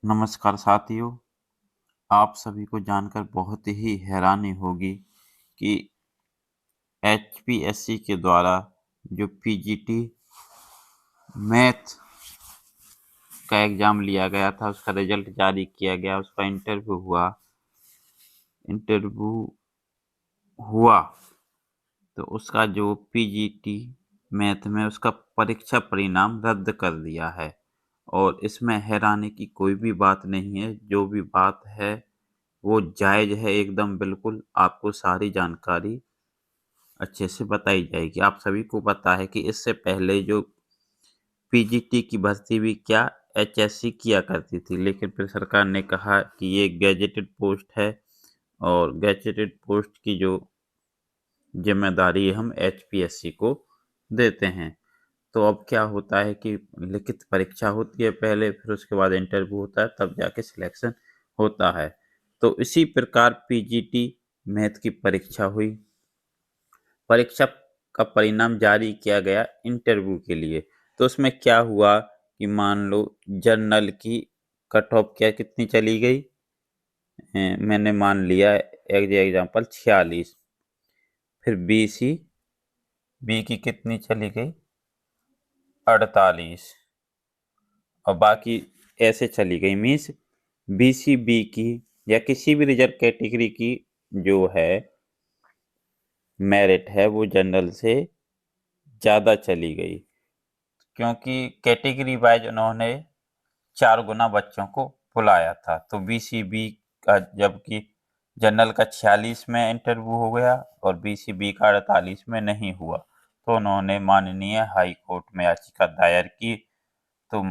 नमस्कार साथियों, आप सभी को जानकर बहुत ही हैरानी होगी कि एचपीएससी के द्वारा जो पीजीटी मैथ का एग्जाम लिया गया था, उसका रिजल्ट जारी किया गया, उसका इंटरव्यू हुआ तो उसका जो पीजीटी मैथ में उसका परीक्षा परिणाम रद्द कर दिया है। और इसमें हैरानी की कोई भी बात नहीं है, जो भी बात है वो जायज़ है एकदम बिल्कुल। आपको सारी जानकारी अच्छे से बताई जाएगी। आप सभी को पता है कि इससे पहले जो पीजीटी की भर्ती भी क्या एचएससी किया करती थी, लेकिन फिर सरकार ने कहा कि ये गैजेटेड पोस्ट है और गैजेटेड पोस्ट की जो जिम्मेदारी हम एचपीएससी को देते हैं। तो अब क्या होता है कि लिखित परीक्षा होती है पहले, फिर उसके बाद इंटरव्यू होता है, तब जाके सिलेक्शन होता है। तो इसी प्रकार पीजीटी मैथ की परीक्षा हुई। परीक्षा का परिणाम जारी किया गया इंटरव्यू के लिए। तो उसमें क्या हुआ कि मान लो जनरल की कट ऑफ क्या कितनी चली गई, मैंने मान लिया एग्जाम्पल 46। फिर बी की कितनी चली गई 48 और बाकी ऐसे चली गई। मीन्स बी की या किसी भी रिजर्व कैटेगरी की जो है मेरिट है वो जनरल से ज़्यादा चली गई, क्योंकि कैटेगरी वाइज उन्होंने 4 गुना बच्चों को बुलाया था। तो बीसीबी का जबकि जनरल का 46 में इंटरव्यू हो गया और बीसीबी का 48 में नहीं हुआ, तो उन्होंने माननीय हाई कोर्ट में याचिका दायर की। तो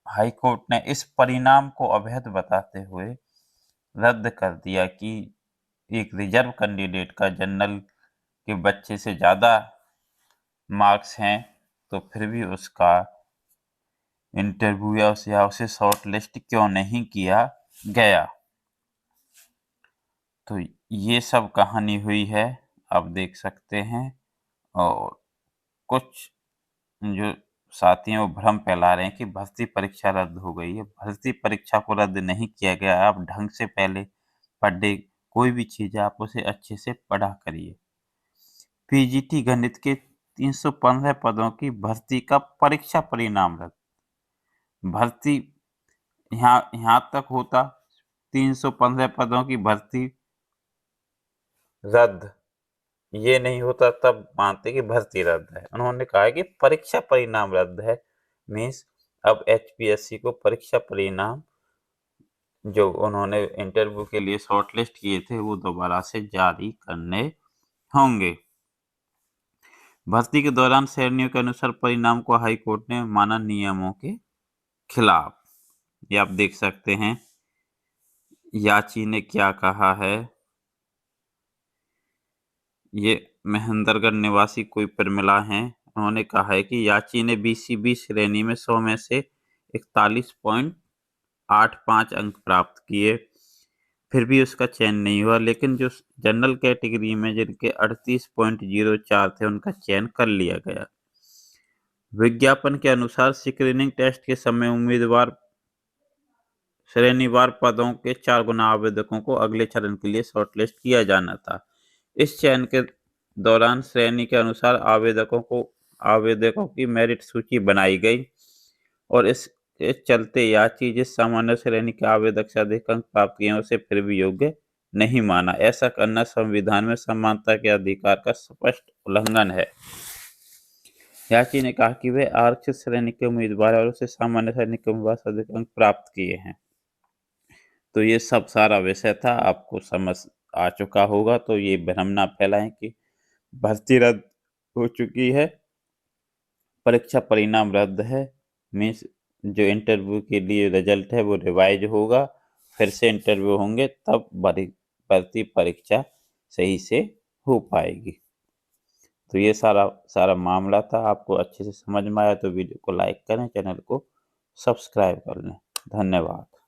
हाई कोर्ट ने इस परिणाम को अवैध बताते हुए रद्द कर दिया कि एक रिजर्व कैंडिडेट का जनरल के बच्चे से ज़्यादा मार्क्स हैं तो फिर भी उसका इंटरव्यू या उसे शॉर्ट लिस्ट क्यों नहीं किया गया। तो ये सब कहानी हुई है, आप देख सकते हैं। और कुछ जो साथी हैं वो भ्रम फैला रहे हैं कि भर्ती परीक्षा रद्द हो गई है। भर्ती परीक्षा को रद्द नहीं किया गया। आप ढंग से पहले पढ़े, कोई भी चीज़ आप उसे अच्छे से पढ़ा करिए। पीजीटी गणित के 315 पदों की भर्ती का परीक्षा परिणाम रद्द। भर्ती यहाँ यहाँ तक होता, 315 पदों की भर्ती रद्द, ये नहीं होता तब मानते कि भर्ती रद्द है। उन्होंने कहा है कि परीक्षा परिणाम रद्द है। मीन्स अब एचपीएससी को परीक्षा परिणाम जो उन्होंने इंटरव्यू के लिए शॉर्टलिस्ट किए थे वो दोबारा से जारी करने होंगे। भर्ती के दौरान श्रेणियों के अनुसार परिणाम को हाई कोर्ट ने माना नियमों के खिलाफ। ये आप देख सकते हैं याची ने क्या कहा है। ये महेंद्रगढ़ निवासी कोई प्रमिला हैं, उन्होंने कहा है कि याची ने बीसीबी श्रेणी में 100 में से 41.85 अंक प्राप्त किए, फिर भी उसका चयन नहीं हुआ। लेकिन जो जनरल कैटेगरी में जिनके 38.04 थे उनका चयन कर लिया गया। विज्ञापन के अनुसार स्क्रीनिंग टेस्ट के समय उम्मीदवार श्रेणीवार पदों के 4 गुना आवेदकों को अगले चरण के लिए शॉर्टलिस्ट किया जाना था। इस चयन के दौरान श्रेणी के अनुसार आवेदकों की मेरिट सूची बनाई गई और इसके चलते याची जिस सामान्य श्रेणी के आवेदक से अधिक अंक प्राप्त किए उसे फिर भी योग्य नहीं माना। ऐसा करना संविधान में समानता के अधिकार का स्पष्ट उल्लंघन है। याची ने कहा कि वे आरक्षित श्रेणी के उम्मीदवार और उसे सामान्य श्रेणी के उम्मीदवार से अधिक अंक प्राप्त किए हैं। तो ये सब सारा विषय था, आपको समझ आ चुका होगा। तो ये भ्रम ना फैलाएं कि भर्ती रद्द हो चुकी है, परीक्षा परिणाम रद्द है। मीन्स जो इंटरव्यू के लिए रिजल्ट है वो रिवाइज होगा, फिर से इंटरव्यू होंगे, तब भर्ती परीक्षा सही से हो पाएगी। तो ये सारा सारा मामला था। आपको अच्छे से समझ में आया तो वीडियो को लाइक करें, चैनल को सब्सक्राइब कर लें। धन्यवाद।